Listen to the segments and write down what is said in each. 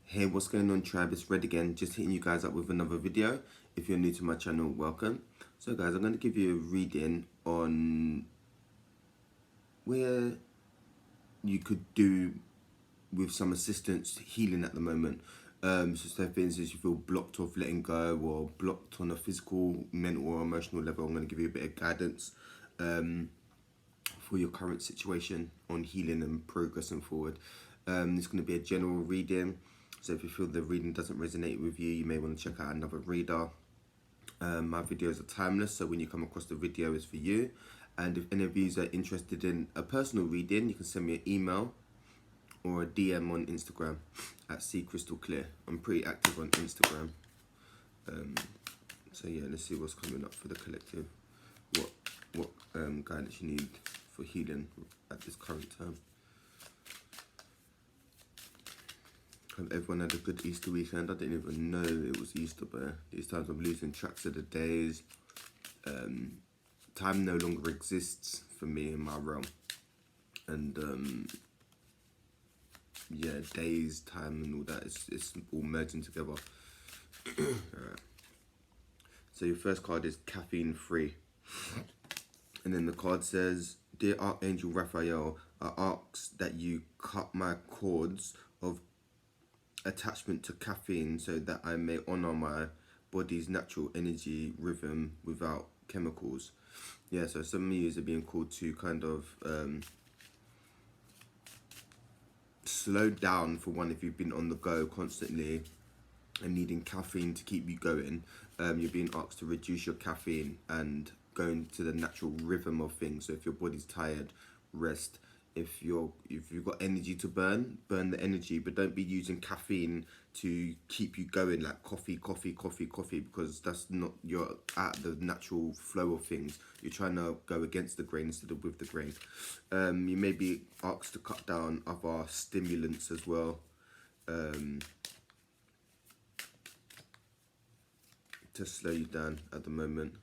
Hey, what's going on, Trav? It's Red again, just hitting you guys up with another video. If you're new to my channel, welcome. So guys, I'm going to give you a reading on where you could do with some assistance healing at the moment. So say for instance you feel blocked off letting go or blocked on a physical, mental or emotional level, I'm going to give you a bit of guidance for your current situation on healing and progressing forward. It's going to be a general reading. So if you feel the reading doesn't resonate with you, you may want to check out another reader. My videos are timeless, so when you come across the video, it's for you. And if any of you are interested in a personal reading, you can send me an email or a DM on Instagram at @crystalclear. I'm pretty active on Instagram. So yeah, let's see what's coming up for the collective. What guidance you need for healing at this current time. Hope everyone had a good Easter weekend. I didn't even know it was Easter, but these times I'm losing tracks of the days. Time no longer exists for me in my realm. And yeah, days, time and all that, it's all merging together. Alright. So your first card is Caffeine Free. And then the card says, Dear Archangel Raphael, I ask that you cut my cords of attachment to caffeine so that I may honor my body's natural energy rhythm without chemicals. Yeah, so some of you are being called to kind of slow down, for one, if you've been on the go constantly and needing caffeine to keep you going. You're being asked to reduce your caffeine and go into the natural rhythm of things. So if your body's tired, rest. If you've got energy to burn the energy, but don't be using caffeine to keep you going, like coffee, because that's not, you're at the natural flow of things. You're trying to go against the grain instead of with the grain. You may be asked to cut down other stimulants as well, to slow you down at the moment.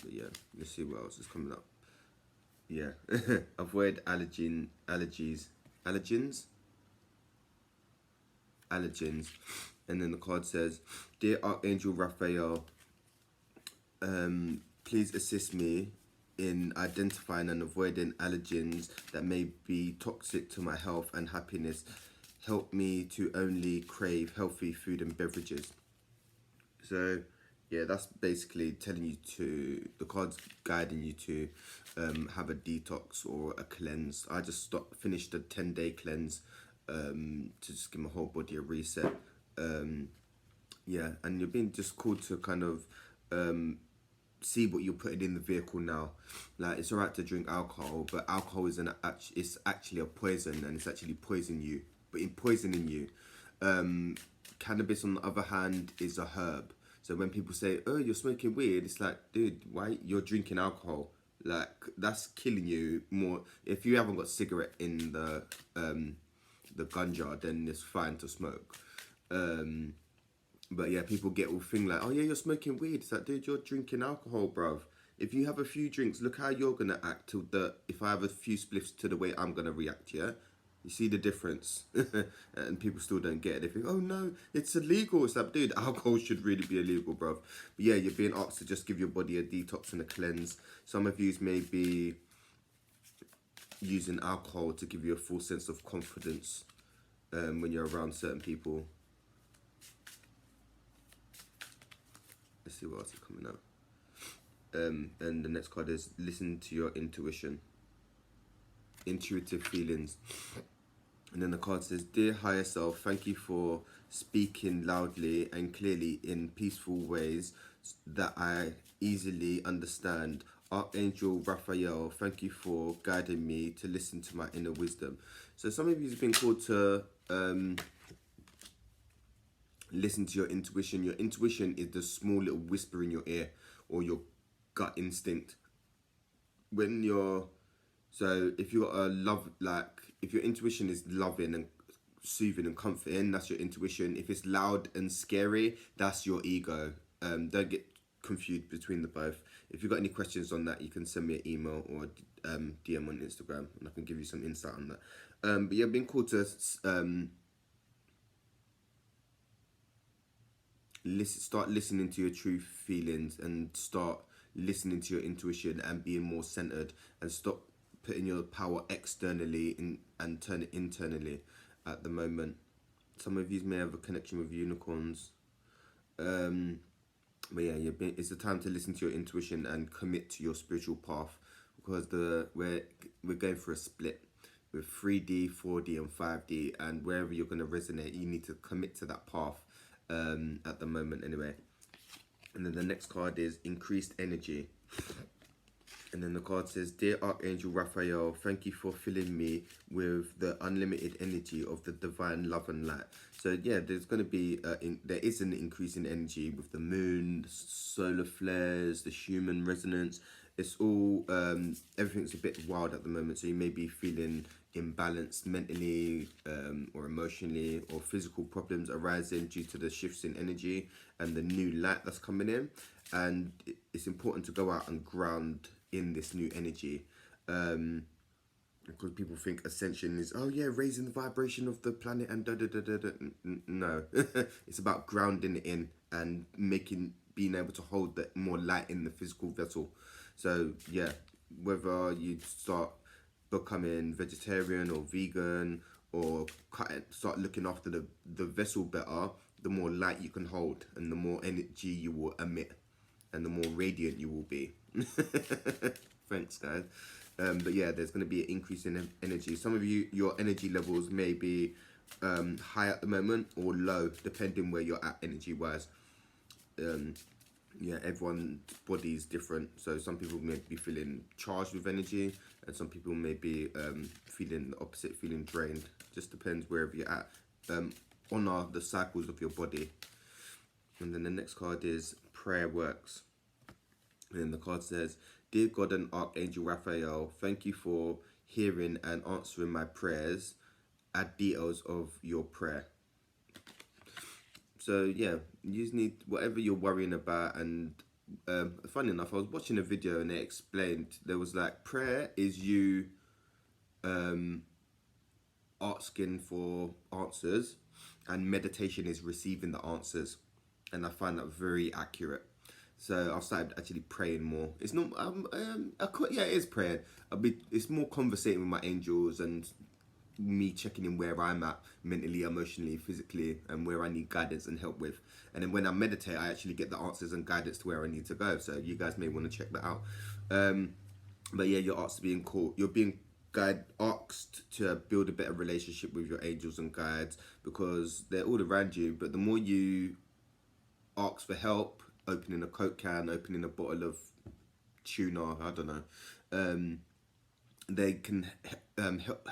But yeah, let's see what else is coming up. Yeah, avoid allergens, and then the card says, Dear Archangel Raphael, please assist me in identifying and avoiding allergens that may be toxic to my health and happiness. Help me to only crave healthy food and beverages. So yeah, that's basically telling you to, the card's guiding you to have a detox or a cleanse. I just finished a 10-day cleanse to just give my whole body a reset. Yeah, and you're being just called to kind of see what you're putting in the vehicle now. Like, it's alright to drink alcohol, but alcohol is it's actually a poison, and it's actually poisoning you. Cannabis, on the other hand, is a herb. So when people say, oh, you're smoking weed, it's like, dude, why you're drinking alcohol? Like, that's killing you more. If you haven't got cigarette in the gun jar, then it's fine to smoke. But yeah, people get all thing like, oh yeah, you're smoking weed. It's like, dude, you're drinking alcohol, bruv. If you have a few drinks, look how you're gonna act if I have a few spliffs, to the way I'm gonna react, yeah? You see the difference? And people still don't get it. They think, oh no, it's illegal. It's like, dude, alcohol should really be illegal, bruv. But yeah, you're being asked to just give your body a detox and a cleanse. Some of you may be using alcohol to give you a full sense of confidence when you're around certain people. Let's see what else is coming out. And the next card is listen to your intuition. Intuitive feelings. And then the card says, Dear higher self, thank you for speaking loudly and clearly in peaceful ways that I easily understand. Archangel Raphael, thank you for guiding me to listen to my inner wisdom. So some of you have been called to listen to your intuition. Your intuition is the small little whisper in your ear, or your gut instinct. So if you got a love, like if your intuition is loving and soothing and comforting, that's your intuition. If it's loud and scary, that's your ego. Don't get confused between the both. If you've got any questions on that, you can send me an email or DM on Instagram, and I can give you some insight on that. But yeah, I've been called to start listening to your true feelings and start listening to your intuition and being more centered, and stop putting your power externally and turn it internally at the moment. Some of you may have a connection with unicorns. But yeah, it's the time to listen to your intuition and commit to your spiritual path, because we're going for a split with 3D, 4D, and 5D, and wherever you're going to resonate, you need to commit to that path at the moment, anyway. And then the next card is increased energy. And then the card says, Dear Archangel Raphael, thank you for filling me with the unlimited energy of the divine love and light. So yeah, there's going to be, there is an increase in energy with the moon, the solar flares, the human resonance. It's all, everything's a bit wild at the moment. So you may be feeling imbalanced mentally or emotionally, or physical problems arising due to the shifts in energy and the new light that's coming in. And it's important to go out and ground in this new energy, because people think ascension is, oh yeah, raising the vibration of the planet and no. It's about grounding it in and being able to hold that more light in the physical vessel. So yeah, whether you start becoming vegetarian or vegan, or start looking after the vessel better, the more light you can hold and the more energy you will emit, and the more radiant you will be. Thanks, guys. But yeah, there's going to be an increase in energy. Some of you, your energy levels may be high at the moment or low, depending where you're at energy-wise. Yeah, everyone's body is different. So some people may be feeling charged with energy, and some people may be feeling the opposite, feeling drained. Just depends wherever you're at. Honor the cycles of your body. And then the next card is Prayer Works. And then the card says, Dear God and Archangel Raphael, thank you for hearing and answering my prayers. Add details of your prayer. So yeah, you just need whatever you're worrying about. And funny enough, I was watching a video and they explained, there was like, prayer is you asking for answers, and meditation is receiving the answers. And I find that very accurate. So I've started actually praying more. It's not, yeah, it is praying. It's more conversating with my angels and me checking in where I'm at mentally, emotionally, physically, and where I need guidance and help with. And then when I meditate, I actually get the answers and guidance to where I need to go. So you guys may want to check that out. But yeah, you're asked to being called. You're being asked to build a better relationship with your angels and guides, because they're all around you. But the more you ask for help, opening a Coke can, opening a bottle of tuna, I don't know, they can help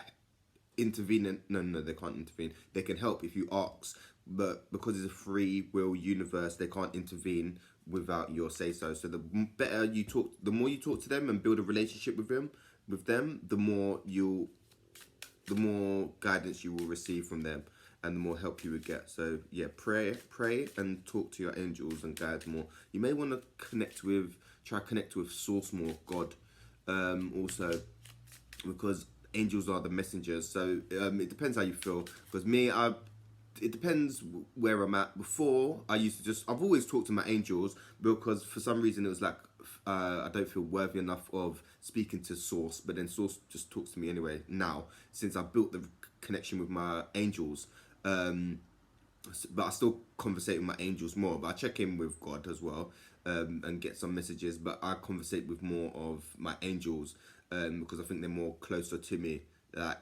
intervene. No, they can't intervene. They can help if you ask, but because it's a free will universe, they can't intervene without your say so. So the better you talk, the more you talk to them and build a relationship with them, the more guidance you will receive from them, and the more help you would get. So yeah, pray and talk to your angels and guides more. You may want to try connect with source more, God, also, because angels are the messengers. So it depends how you feel. Because it depends where I'm at. Before, I've always talked to my angels, because for some reason it was like, I don't feel worthy enough of speaking to source, but then source just talks to me anyway. Now, since I've built the connection with my angels, but I still conversate with my angels more, but I check in with God as well, and get some messages, but I conversate with more of my angels, because I think they're more closer to me, like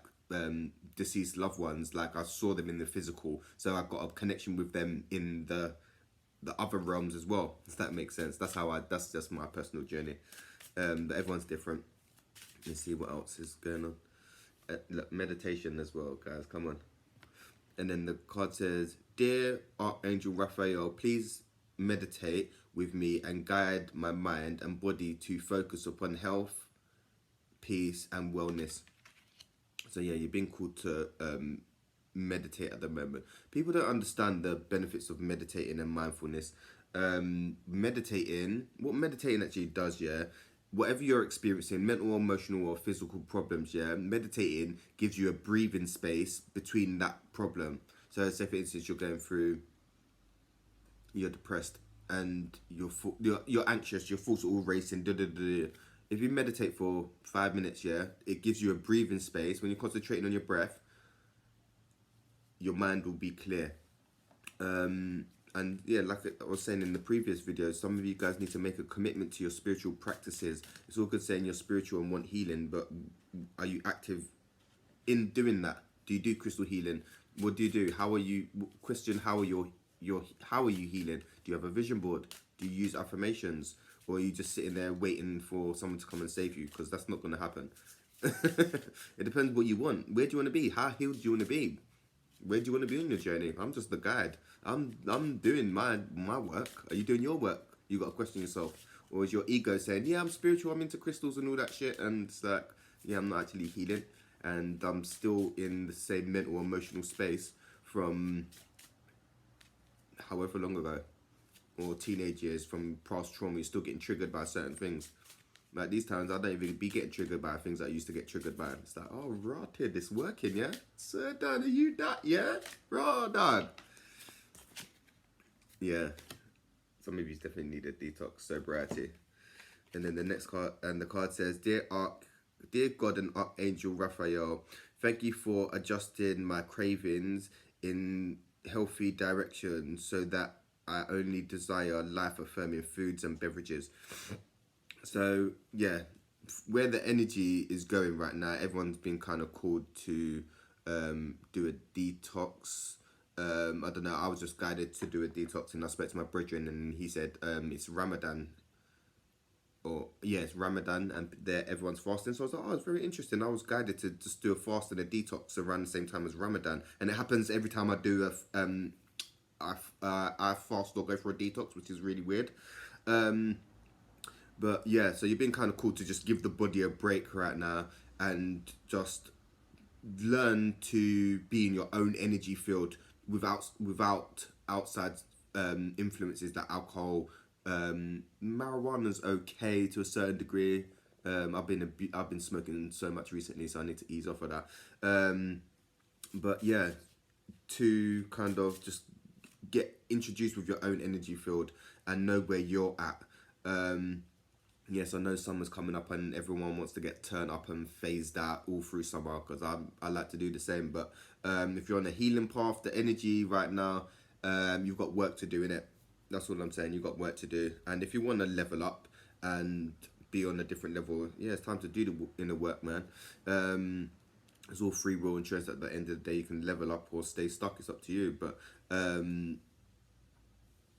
deceased loved ones. Like I saw them in the physical, so I've got a connection with them in the other realms as well. Does that make sense? That's just my personal journey. But everyone's different. Let's see what else is going on. Look, meditation as well, guys. Come on. And then the card says, Dear Archangel Raphael, please meditate with me and guide my mind and body to focus upon health, peace, and wellness. So yeah, you're being called to meditate at the moment. People don't understand the benefits of meditating and mindfulness. Meditating, what meditating actually does, yeah, whatever you're experiencing, mental, emotional, or physical problems, yeah, meditating gives you a breathing space between that problem. So, say for instance, you're depressed, and you're anxious, your thoughts are all racing. Da, da, da, da. If you meditate for 5 minutes, yeah, it gives you a breathing space. When you're concentrating on your breath, your mind will be clear. And yeah, like I was saying in the previous video, some of you guys need to make a commitment to your spiritual practices. It's all good saying you're spiritual and want healing, but are you active in doing that? Do you do crystal healing? What do you do? How are you? Question: how are your how are you healing? Do you have a vision board? Do you use affirmations, or are you just sitting there waiting for someone to come and save you? Because that's not going to happen. It depends what you want. Where do you want to be? How healed do you want to be? Where do you want to be on your journey? I'm just the guide. I'm doing my work. Are you doing your work? You got to question yourself. Or is your ego saying, yeah, I'm spiritual, I'm into crystals and all that shit, and it's like, yeah, I'm not actually healing, and I'm still in the same mental emotional space from however long ago, or teenage years, from past trauma. You're still getting triggered by certain things. Like these times, I don't even be getting triggered by things that I used to get triggered by. It's like, oh, rotted, it's working, yeah? Sir Dan, are you that, yeah? Raw dog. Yeah. Some of you definitely need a detox, sobriety. And then the next card, and the card says, Dear God and Archangel Raphael, thank you for adjusting my cravings in healthy direction so that I only desire life-affirming foods and beverages. So yeah, where the energy is going right now, everyone's been kind of called to do a detox. I don't know. I was just guided to do a detox, and I spoke to my brethren, and he said it's Ramadan, or yeah, it's Ramadan, and there everyone's fasting. So I was like, oh, it's very interesting. I was guided to just do a fast and a detox around the same time as Ramadan, and it happens every time I do I fast or go for a detox, which is really weird. But yeah, so you've been kind of cool to just give the body a break right now and just learn to be in your own energy field without outside influences like alcohol. Marijuana's okay to a certain degree. I've been smoking so much recently, so I need to ease off of that. But yeah, to kind of just get introduced with your own energy field and know where you're at. Yes, I know summer's coming up and everyone wants to get turned up and phased out all through summer, because I like to do the same. But if you're on a healing path, the energy right now, you've got work to do in it. That's all I'm saying. You've got work to do. And if you want to level up and be on a different level, yeah, it's time to do the inner work, man. It's all free will and choice. At the end of the day, you can level up or stay stuck. It's up to you. But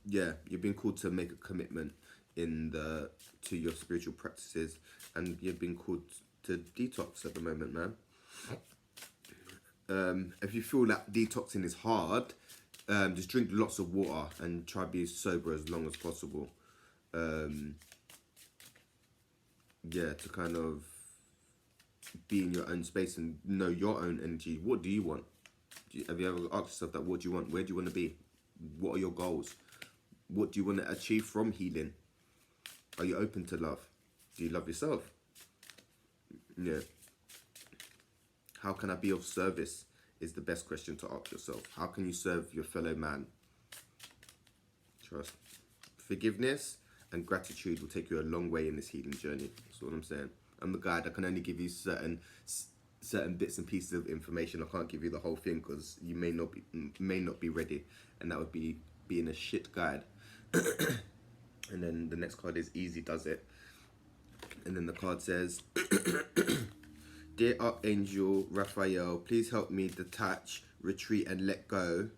yeah, you've been called to make a commitment to your spiritual practices, and you've been called to detox at the moment, man. If you feel that detoxing is hard, just drink lots of water and try to be sober as long as possible. Yeah, to kind of be in your own space and know your own energy. What do you want? Have you ever asked yourself that? What do you want? Where do you want to be? What are your goals? What do you want to achieve from healing? Are you open to love? Do you love yourself? Yeah. How can I be of service is the best question to ask yourself. How can you serve your fellow man? Trust. Forgiveness and gratitude will take you a long way in this healing journey. That's what I'm saying. I'm the guide. I can only give you certain bits and pieces of information. I can't give you the whole thing because you may not be ready, and that would be being a shit guide. And then the next card is Easy Does It. And then the card says, Dear Archangel Raphael, please help me detach, retreat, and let go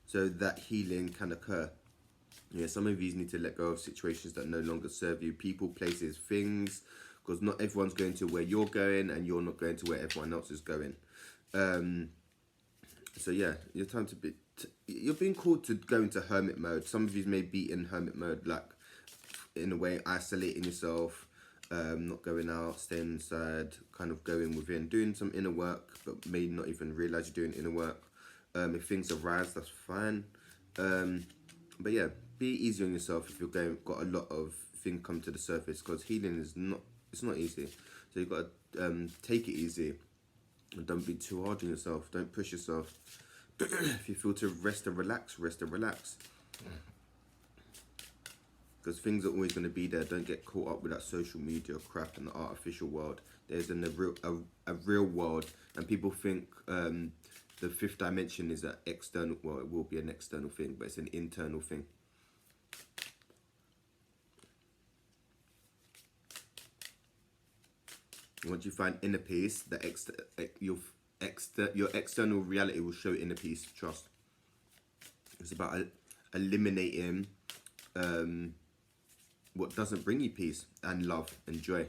so that healing can occur. Yeah, some of you need to let go of situations that no longer serve you. People, places, things, because not everyone's going to where you're going, and you're not going to where everyone else is going. So yeah, your time to be... You're being called to go into hermit mode. Some of you may be in hermit mode, like, in a way, isolating yourself, not going out, staying inside, kind of going within, doing some inner work, but may not even realize you're doing inner work. If things arise, that's fine. But yeah, be easy on yourself if you're got a lot of things come to the surface, because healing is not, it's not easy. So you've got to take it easy, and don't be too hard on yourself. Don't push yourself. If you feel to rest and relax, rest and relax. Because things are always going to be there. Don't get caught up with that social media crap and the artificial world. There's a real world, and people think the fifth dimension is an external. Well, it will be an external thing, but it's an internal thing. Once you find inner peace, your external reality will show inner peace. Trust. It's about eliminating what doesn't bring you peace and love and joy.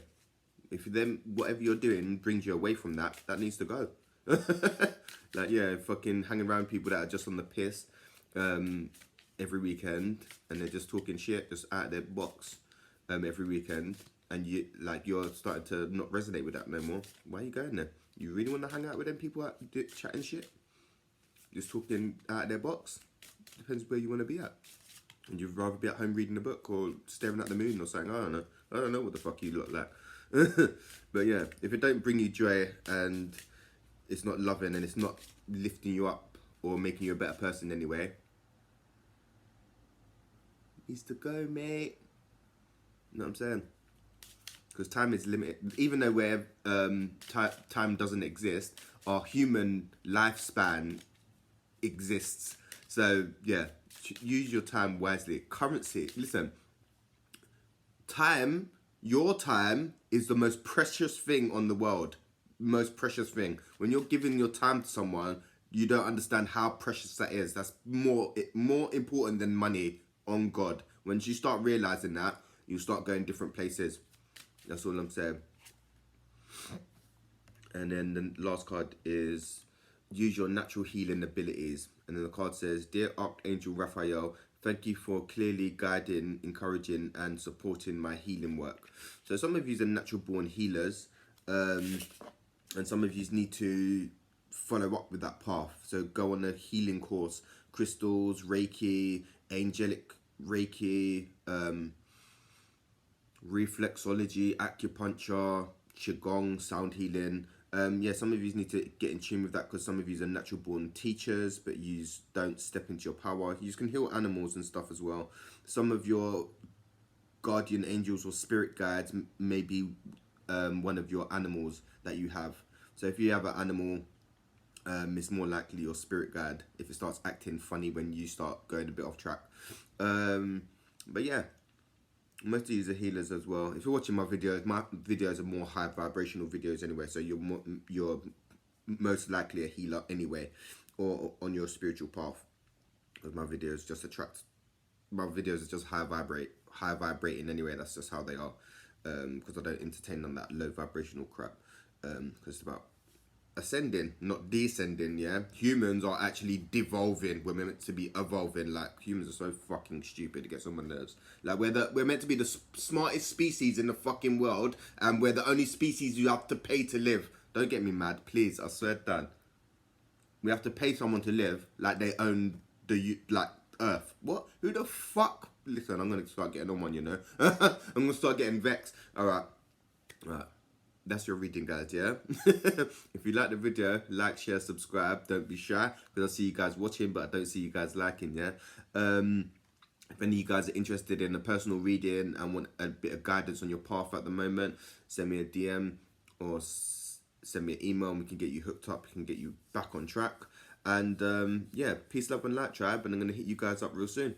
If then whatever you're doing brings you away from that, that needs to go. Like, yeah, fucking hanging around people that are just on the piss every weekend, and they're just talking shit, just out of their box every weekend, and you're starting to not resonate with that no more. Why are you going there? You really want to hang out with them people out chatting shit, just talking out of their box? Depends where you want to be at. And you'd rather be at home reading a book or staring at the moon or something. I don't know what the fuck you look like. But yeah, if it don't bring you joy and it's not loving and it's not lifting you up or making you a better person anyway, it needs to go, mate. You know what I'm saying? Because time is limited. Even though time doesn't exist, our human lifespan exists. So yeah, use your time wisely. Currency. Listen, time, your time is the most precious thing on the world. Most precious thing. When you're giving your time to someone, you don't understand how precious that is. That's more important than money, on God. Once you start realizing that, you start going different places. That's all I'm saying. And then the last card is use your natural healing abilities. And then the card says, Dear Archangel Raphael, thank you for clearly guiding, encouraging and supporting my healing work. So some of you are natural born healers, and some of you need to follow up with that path. So go on a healing course, crystals, Reiki, angelic Reiki, reflexology, acupuncture, qigong, sound healing. Yeah, some of you need to get in tune with that, because some of you are natural born teachers, but you don't step into your power. You can heal animals and stuff as well. Some of your guardian angels or spirit guides may be one of your animals that you have. So if you have an animal, it's more likely your spirit guide if it starts acting funny when you start going a bit off track. But yeah, most of these are healers as well. If you're watching my videos are more high vibrational videos anyway, so you're most likely a healer anyway, or on your spiritual path, because my videos are just high vibrating anyway. That's just how they are, because I don't entertain on that low vibrational crap, because it's about ascending, not descending. Yeah, humans are actually devolving. We're meant to be evolving. Like, humans are so fucking stupid, it gets on my nerves. Like, we're meant to be the smartest species in the fucking world, and we're the only species you have to pay to live. Don't get me mad, please. I swear down. We have to pay someone to live like they own the Earth. What? Who the fuck? Listen, I'm gonna start getting on one. You know, I'm gonna start getting vexed. All right. That's your reading, guys, yeah? If you like the video, like, share, subscribe. Don't be shy, because I see you guys watching, but I don't see you guys liking, yeah? If any of you guys are interested in a personal reading and want a bit of guidance on your path at the moment, send me a DM or send me an email, and we can get you hooked up. We can get you back on track. And yeah, peace, love, and light, tribe. And I'm going to hit you guys up real soon.